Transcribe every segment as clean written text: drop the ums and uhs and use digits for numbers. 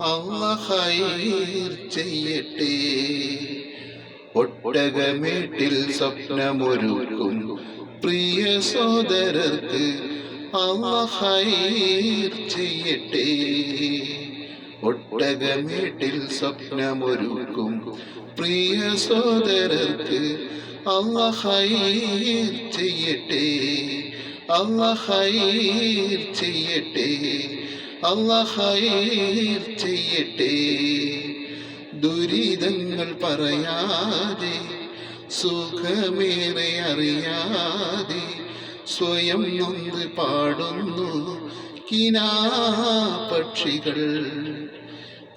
അല്ലാഹ് ഖൈർ ചെയ്യട്ടെ. ഒട്ടകമേട്ടിൽ സ്വപ്നമൊരുക്കും പ്രിയ സോദരർക്ക് അല്ലാഹ് ഖൈർ ചെയ്യട്ടെ. ഒട്ടകമേട്ടിൽ സ്വപ്നമൊരുക്കും പ്രിയ സോദരർക്ക് അല്ലാഹ് ഖൈർ ചെയ്യട്ടെ. അല്ലാഹ് ഖൈർ ചെയ്യട്ടെ. അല്ലാഹ് ഖൈർ ചെയ്യട്ടെ. ദുരിതങ്ങൾ പറയാതെ സുഖമേറെ അറിയാതെ സ്വയം നൊന്ത് പാടുന്നു കിനാപക്ഷികൾ.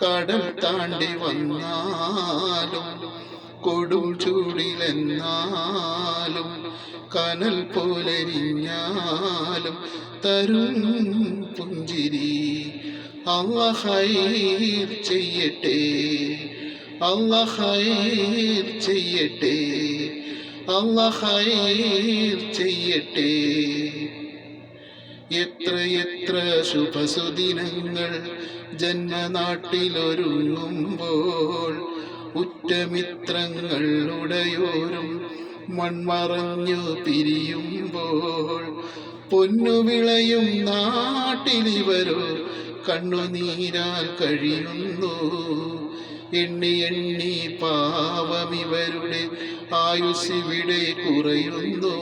കടൽ താണ്ടി വന്നാലും കൊടും ചൂടിലെന്നാലും കനൽ പോലെരിഞ്ഞാലും തരും പുഞ്ചിരി അല്ലാഹ് ഖൈർ ചെയ്യട്ടെ. അല്ലാഹ് ഖൈർ ചെയ്യട്ടെ. അല്ലാഹ് ഖൈർ ചെയ്യട്ടെ. എത്ര ശുഭസുദിനങ്ങൾ ജന്മനാട്ടിലൊരുങ്ങുമ്പോൾ ഉറ്റമിത്രങ്ങൾ ഉടയോരും മൺമറഞ്ഞു പിരിയുമ്പോൾ പൊന്നുവിളയും നാട്ടിലിവരോ കണ്ണുനീരാൽ കഴിയുന്നു. എണ്ണി എണ്ണി പാവമിവരുടെ ആയുസ്സിവിടെ കുറയുന്നു.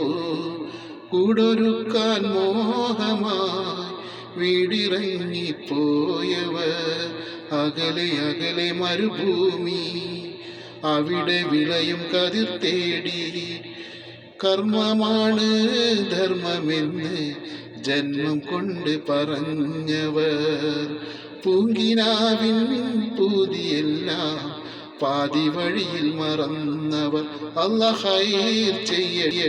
കൂടൊരുക്കാൻ മോഹമായി വീടിറങ്ങിപ്പോയവർ അകലെ അകലെ മരുഭൂമി അവിടെ വിളയും കതിർ തേടി. കർമ്മമാണ് ധർമ്മമെന്ന് ജന്മം കൊണ്ട് പറഞ്ഞവർ പൂങ്കിനാവിൻ പൂതിയെല്ലാം പാതി വഴിയിൽ മറന്നവർ അല്ലാഹ് ഖൈർ ചെയ്യട്ടെ.